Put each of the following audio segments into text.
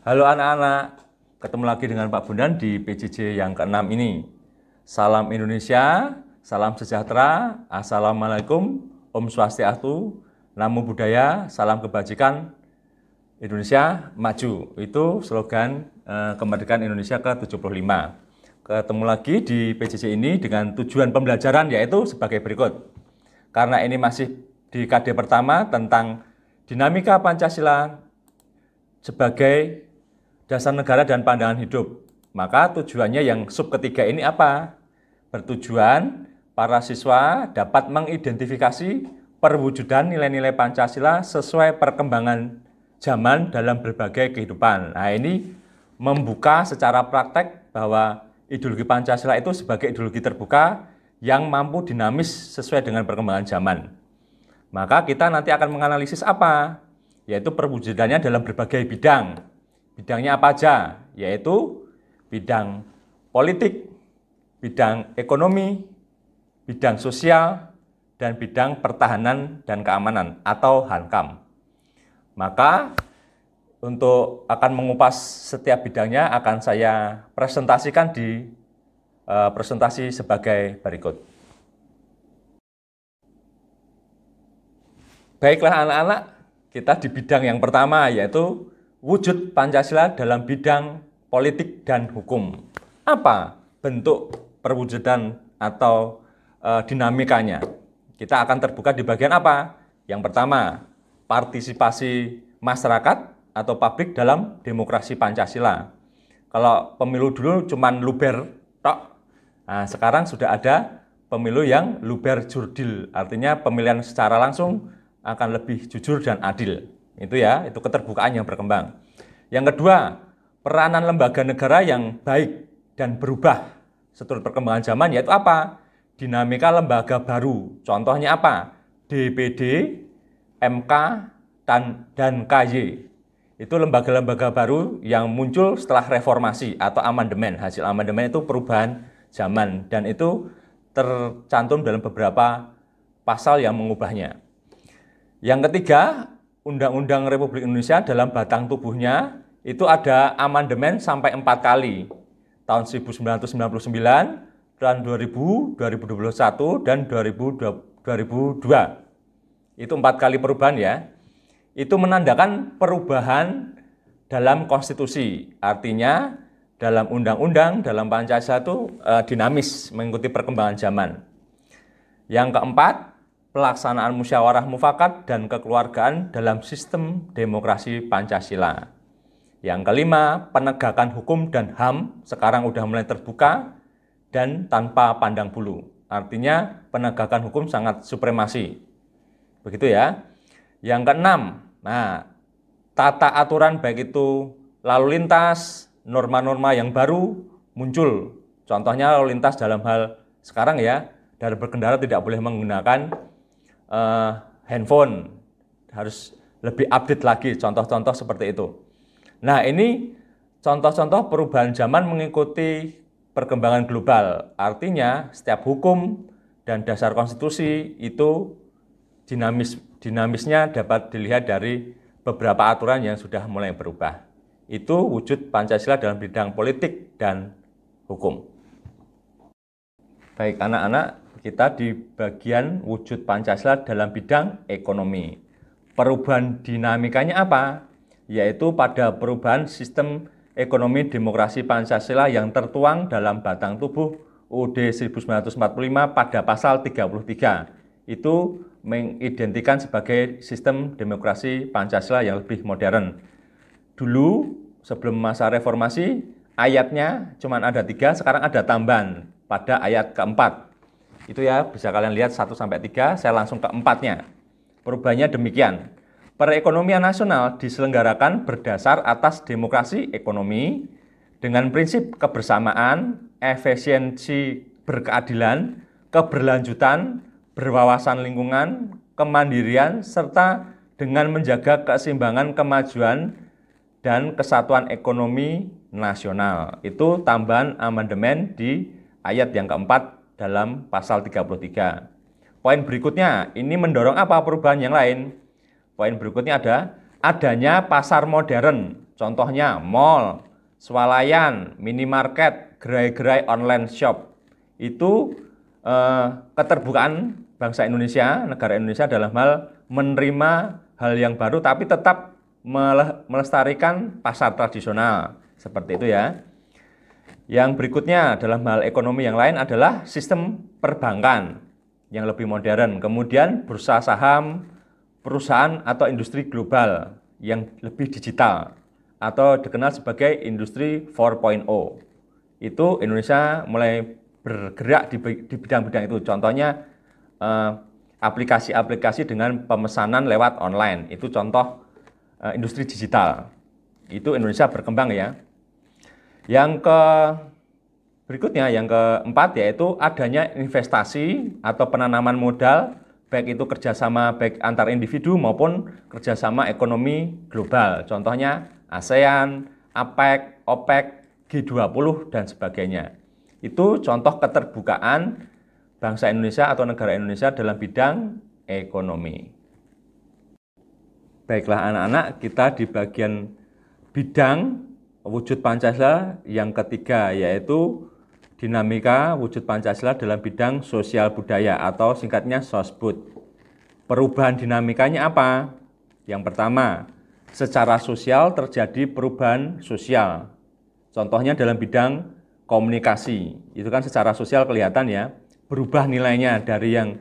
Halo anak-anak, ketemu lagi dengan Pak Bondan di PJJ yang ke-6 ini. Salam Indonesia, salam sejahtera, Assalamualaikum, Om Swastiastu, Namo Buddhaya, salam kebajikan, Indonesia maju. Itu slogan kemerdekaan Indonesia ke-75. Ketemu lagi di PJJ ini dengan tujuan pembelajaran yaitu sebagai berikut. Karena ini masih di KD pertama tentang dinamika Pancasila sebagai dasar negara dan pandangan hidup. Maka tujuannya yang sub ketiga ini apa? Bertujuan para siswa dapat mengidentifikasi perwujudan nilai-nilai Pancasila sesuai perkembangan zaman dalam berbagai kehidupan. Nah, ini membuka secara praktek bahwa ideologi Pancasila itu sebagai ideologi terbuka yang mampu dinamis sesuai dengan perkembangan zaman. Maka kita nanti akan menganalisis apa? Yaitu perwujudannya dalam berbagai bidang. Bidangnya apa aja? Yaitu bidang politik, bidang ekonomi, bidang sosial, dan bidang pertahanan dan keamanan atau HANKAM. Maka untuk akan mengupas setiap bidangnya akan saya presentasikan di presentasi sebagai berikut. Baiklah anak-anak, kita di bidang yang pertama yaitu wujud Pancasila dalam bidang politik dan hukum. Apa bentuk perwujudan atau dinamikanya? Kita akan terbuka di bagian apa? Yang pertama, partisipasi masyarakat atau publik dalam demokrasi Pancasila. Kalau pemilu dulu cuman luber tok. Nah, sekarang sudah ada pemilu yang luber jurdil, artinya pemilihan secara langsung akan lebih jujur dan adil. Itu ya, itu keterbukaan yang berkembang. Yang kedua, peranan lembaga negara yang baik dan berubah seturut perkembangan zaman yaitu apa? Dinamika lembaga baru. Contohnya apa? DPD, MK, dan KY. Itu lembaga-lembaga baru yang muncul setelah reformasi atau amandemen. Hasil amandemen itu perubahan zaman dan itu tercantum dalam beberapa pasal yang mengubahnya. Yang ketiga, Undang-Undang Republik Indonesia dalam batang tubuhnya itu ada amandemen sampai 4 kali. Tahun 1999, tahun 2000, 2021, dan 2002. Itu 4 kali perubahan ya. Itu menandakan perubahan dalam konstitusi. Artinya dalam undang-undang, dalam Pancasila itu dinamis mengikuti perkembangan zaman. Yang keempat, pelaksanaan musyawarah mufakat dan kekeluargaan dalam sistem demokrasi Pancasila. Yang kelima, penegakan hukum dan HAM sekarang sudah mulai terbuka dan tanpa pandang bulu. Artinya penegakan hukum sangat supremasi. Begitu ya. Yang keenam, tata aturan baik itu lalu lintas, norma-norma yang baru muncul. Contohnya lalu lintas dalam hal sekarang ya, dalam berkendara tidak boleh menggunakan handphone, harus lebih update lagi contoh-contoh seperti itu. Nah, ini contoh-contoh perubahan zaman mengikuti perkembangan global. Artinya setiap hukum dan dasar konstitusi itu dinamisnya dapat dilihat dari beberapa aturan yang sudah mulai berubah. Itu wujud Pancasila dalam bidang politik dan hukum. Baik anak-anak, kita di bagian wujud Pancasila dalam bidang ekonomi. Perubahan dinamikanya apa? Yaitu pada perubahan sistem ekonomi demokrasi Pancasila yang tertuang dalam batang tubuh UUD 1945 pada pasal 33. Itu mengidentikan sebagai sistem demokrasi Pancasila yang lebih modern. Dulu sebelum masa reformasi ayatnya cuma ada 3, sekarang ada tambahan pada ayat keempat. Itu ya, bisa kalian lihat 1-3, saya langsung ke 4-nya. Perubahannya demikian. Perekonomian nasional diselenggarakan berdasar atas demokrasi ekonomi dengan prinsip kebersamaan, efisiensi berkeadilan, keberlanjutan, berwawasan lingkungan, kemandirian, serta dengan menjaga keseimbangan kemajuan dan kesatuan ekonomi nasional. Itu tambahan amandemen di ayat yang keempat dalam pasal 33. Poin berikutnya, ini mendorong apa perubahan yang lain? Poin berikutnya ada adanya pasar modern Contohnya mall, swalayan, minimarket, gerai-gerai online shop. Itu keterbukaan bangsa Indonesia, negara Indonesia dalam hal menerima hal yang baru tapi tetap melestarikan pasar tradisional. Seperti itu ya. Yang berikutnya dalam hal ekonomi yang lain adalah sistem perbankan yang lebih modern. Kemudian bursa saham, perusahaan atau industri global yang lebih digital atau dikenal sebagai industri 4.0. Itu Indonesia mulai bergerak di bidang-bidang itu. Contohnya aplikasi-aplikasi dengan pemesanan lewat online. Itu contoh industri digital. Itu Indonesia berkembang ya. Yang berikutnya, yang keempat yaitu adanya investasi atau penanaman modal, baik itu kerjasama baik antar individu maupun kerjasama ekonomi global. Contohnya ASEAN, APEC, OPEC, G20 dan sebagainya. Itu contoh keterbukaan bangsa Indonesia atau negara Indonesia dalam bidang ekonomi. Baiklah anak-anak, kita di bagian bidang wujud Pancasila yang ketiga yaitu dinamika wujud Pancasila dalam bidang sosial budaya atau singkatnya Sosbud. Perubahan dinamikanya apa? Yang pertama, secara sosial terjadi perubahan sosial. Contohnya dalam bidang komunikasi. Itu kan secara sosial kelihatan ya, berubah nilainya dari yang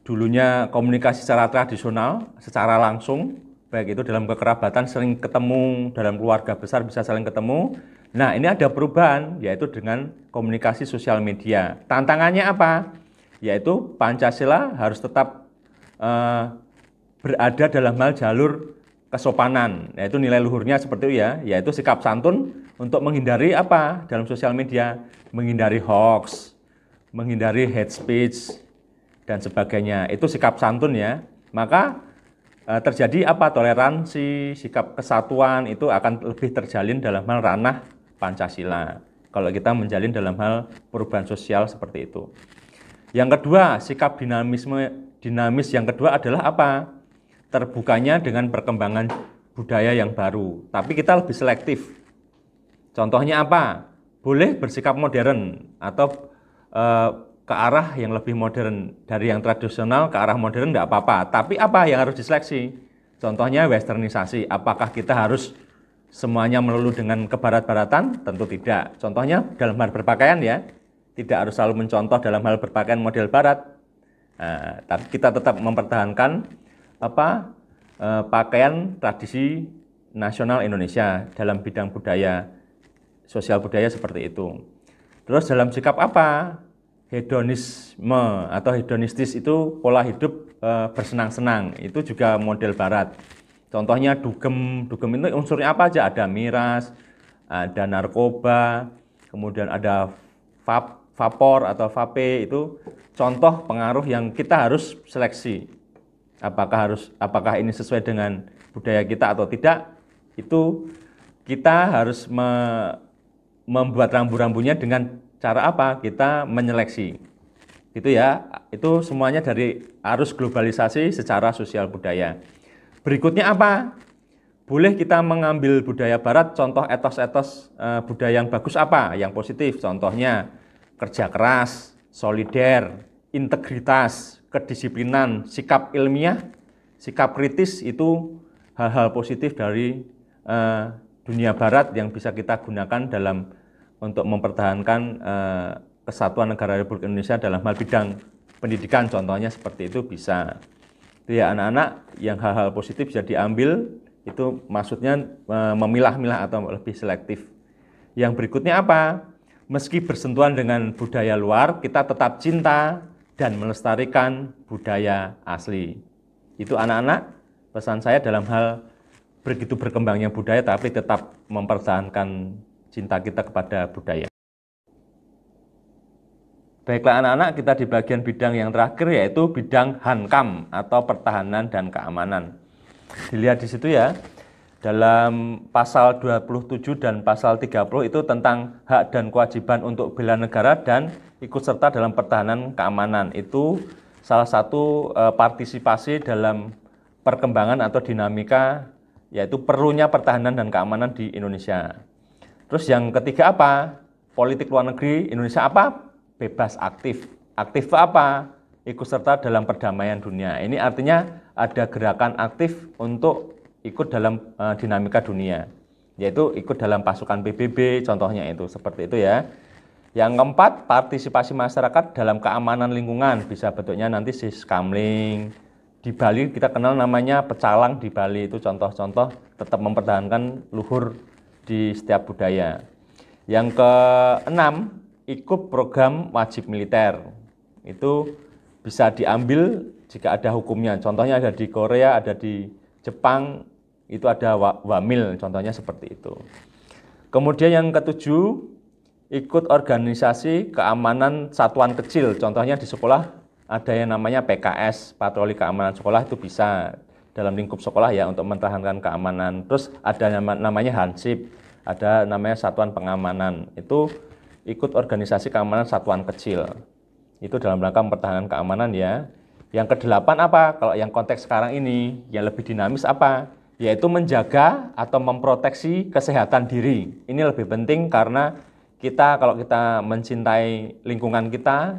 dulunya komunikasi secara tradisional, secara langsung, baik itu dalam kekerabatan sering ketemu, dalam keluarga besar bisa saling ketemu. Nah, ini ada perubahan, yaitu dengan komunikasi sosial media. Tantangannya apa? Yaitu Pancasila harus tetap berada dalam hal jalur kesopanan, yaitu nilai luhurnya seperti itu ya, yaitu sikap santun untuk menghindari apa dalam sosial media? Menghindari hoax, menghindari hate speech, dan sebagainya. Itu sikap santun ya. Maka terjadi apa? Toleransi, sikap kesatuan itu akan lebih terjalin dalam hal ranah Pancasila. Kalau kita menjalin dalam hal perubahan sosial seperti itu. Yang kedua, sikap dinamis yang kedua adalah apa? Terbukanya dengan perkembangan budaya yang baru. Tapi kita lebih selektif. Contohnya apa? Boleh bersikap modern atau ke arah yang lebih modern, dari yang tradisional ke arah modern enggak apa-apa, tapi apa yang harus diseleksi? Contohnya westernisasi, apakah kita harus semuanya melulu dengan kebarat-baratan? Tentu tidak. Contohnya dalam hal berpakaian ya, tidak harus selalu mencontoh dalam hal berpakaian model barat. Nah, tapi kita tetap mempertahankan pakaian tradisi nasional Indonesia dalam bidang budaya, sosial budaya seperti itu. Terus dalam sikap apa? Hedonisme atau hedonistis itu pola hidup bersenang-senang, itu juga model barat. Contohnya dugem itu unsurnya apa aja? Ada miras, ada narkoba, kemudian ada vapor atau vape, itu contoh pengaruh yang kita harus seleksi. Apakah ini sesuai dengan budaya kita atau tidak? Itu kita harus membuat rambu-rambunya dengan cara apa? Kita menyeleksi. Itu ya, itu semuanya dari arus globalisasi secara sosial budaya. Berikutnya apa? Boleh kita mengambil budaya barat, contoh etos-etos budaya yang bagus apa? Yang positif, contohnya kerja keras, solider, integritas, kedisiplinan, sikap ilmiah, sikap kritis, itu hal-hal positif dari dunia barat yang bisa kita gunakan untuk mempertahankan kesatuan negara Republik Indonesia dalam hal bidang pendidikan, contohnya seperti itu bisa. Itu ya anak-anak, yang hal-hal positif bisa diambil, itu maksudnya memilah-milah atau lebih selektif. Yang berikutnya apa? Meski bersentuhan dengan budaya luar, kita tetap cinta dan melestarikan budaya asli. Itu anak-anak, pesan saya dalam hal begitu berkembangnya budaya, tapi tetap mempertahankan cinta kita kepada budaya. Baiklah anak-anak, kita di bagian bidang yang terakhir yaitu bidang Hankam atau pertahanan dan keamanan. Dilihat di situ ya, dalam pasal 27 dan pasal 30 itu tentang hak dan kewajiban untuk bela negara dan ikut serta dalam pertahanan keamanan. Itu salah satu partisipasi dalam perkembangan atau dinamika yaitu perlunya pertahanan dan keamanan di Indonesia. Terus yang ketiga apa? Politik luar negeri Indonesia apa? Bebas aktif. Aktif apa? Ikut serta dalam perdamaian dunia. Ini artinya ada gerakan aktif untuk ikut dalam dinamika dunia, yaitu ikut dalam pasukan PBB, contohnya itu seperti itu ya. Yang keempat, partisipasi masyarakat dalam keamanan lingkungan, bisa bentuknya nanti siskamling. Di Bali kita kenal namanya pecalang di Bali, itu contoh-contoh tetap mempertahankan luhur di setiap budaya. Yang keenam, ikut program wajib militer. Itu bisa diambil jika ada hukumnya. Contohnya ada di Korea, ada di Jepang, itu ada wamil, contohnya seperti itu. Kemudian yang ketujuh, ikut organisasi keamanan satuan kecil. Contohnya di sekolah ada yang namanya PKS, patroli keamanan sekolah, itu bisa dalam lingkup sekolah ya untuk mempertahankan keamanan. Terus ada namanya Hansip, ada namanya satuan pengamanan. Itu ikut organisasi keamanan satuan kecil. Itu dalam rangka mempertahankan keamanan ya. Yang kedelapan apa? Kalau yang konteks sekarang ini yang lebih dinamis apa? Yaitu menjaga atau memproteksi kesehatan diri. Ini lebih penting karena kalau kita mencintai lingkungan kita,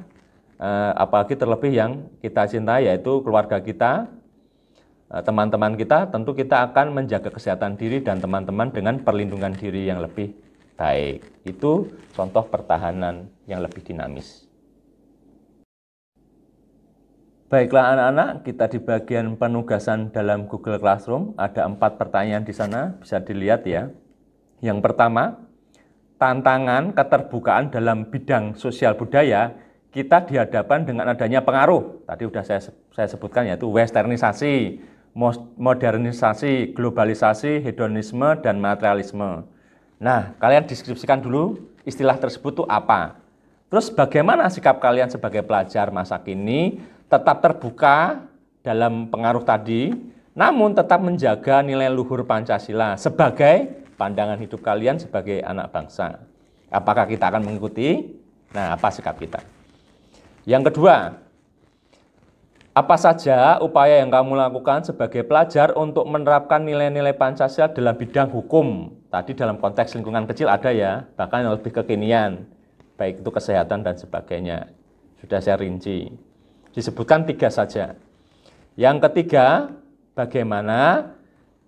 apalagi terlebih yang kita cintai yaitu keluarga kita, teman-teman kita, tentu kita akan menjaga kesehatan diri dan teman-teman dengan perlindungan diri yang lebih baik. Itu contoh pertahanan yang lebih dinamis. Baiklah anak-anak, kita di bagian penugasan dalam Google Classroom, ada 4 pertanyaan di sana, bisa dilihat ya. Yang pertama, tantangan keterbukaan dalam bidang sosial budaya, kita dihadapkan dengan adanya pengaruh. Tadi sudah saya sebutkan yaitu westernisasi, modernisasi, globalisasi, hedonisme, dan materialisme. Nah, kalian deskripsikan dulu istilah tersebut itu apa. Terus bagaimana sikap kalian sebagai pelajar masa kini tetap terbuka dalam pengaruh tadi, namun tetap menjaga nilai luhur Pancasila sebagai pandangan hidup kalian sebagai anak bangsa. Apakah kita akan mengikuti? Nah, apa sikap kita? Yang kedua, apa saja upaya yang kamu lakukan sebagai pelajar untuk menerapkan nilai-nilai Pancasila dalam bidang hukum? Tadi dalam konteks lingkungan kecil ada ya, bahkan yang lebih kekinian, baik itu kesehatan dan sebagainya. Sudah saya rinci. Disebutkan 3 saja. Yang ketiga, bagaimana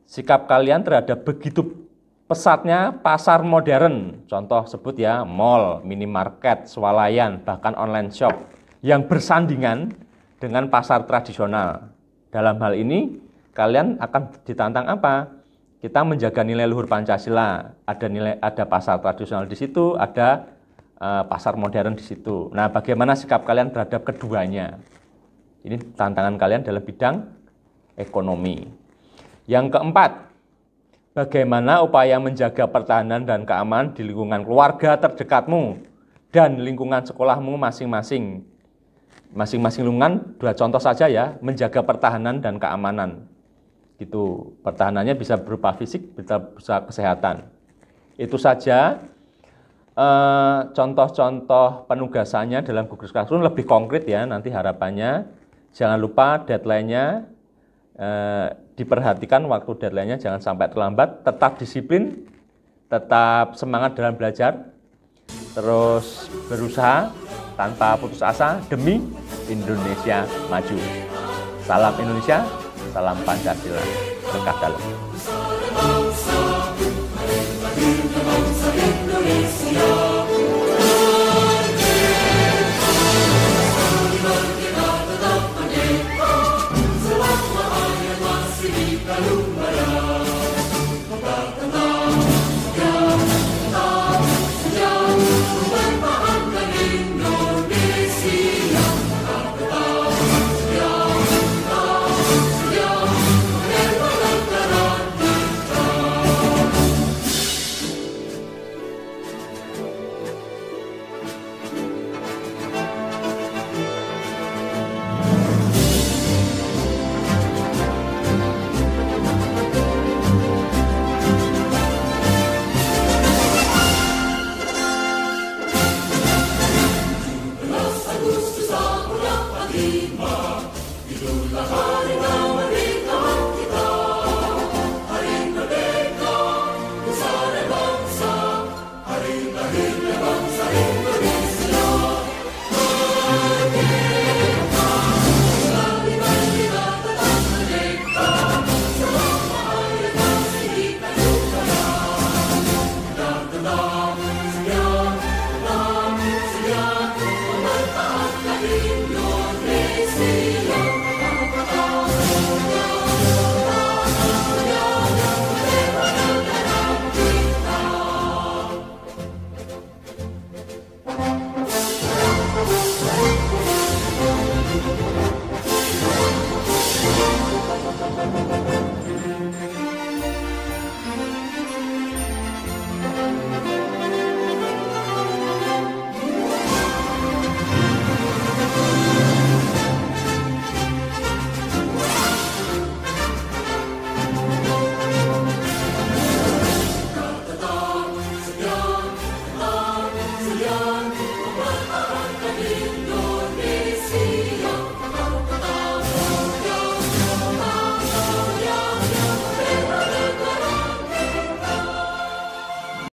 sikap kalian terhadap begitu pesatnya pasar modern. Contoh sebut ya, mall, minimarket, swalayan, bahkan online shop yang bersandingan dengan pasar tradisional. Dalam hal ini, kalian akan ditantang apa? Kita menjaga nilai luhur Pancasila. Ada pasar tradisional di situ, ada pasar modern di situ. Nah, bagaimana sikap kalian terhadap keduanya? Ini tantangan kalian dalam bidang ekonomi. Yang keempat, bagaimana upaya menjaga pertahanan dan keamanan di lingkungan keluarga terdekatmu dan lingkungan sekolahmu masing-masing. Masing-masing lingkungan, 2 contoh saja ya, menjaga pertahanan dan keamanan. Gitu. Pertahanannya bisa berupa fisik, bisa kesehatan. Itu saja. Contoh-contoh penugasannya dalam Google Classroom lebih konkret ya, nanti harapannya. Jangan lupa deadline-nya, diperhatikan waktu deadline-nya, jangan sampai terlambat, tetap disiplin, tetap semangat dalam belajar, terus berusaha tanpa putus asa demi Indonesia maju. Salam Indonesia, salam Pancasila, berkah dalam. Itulah hari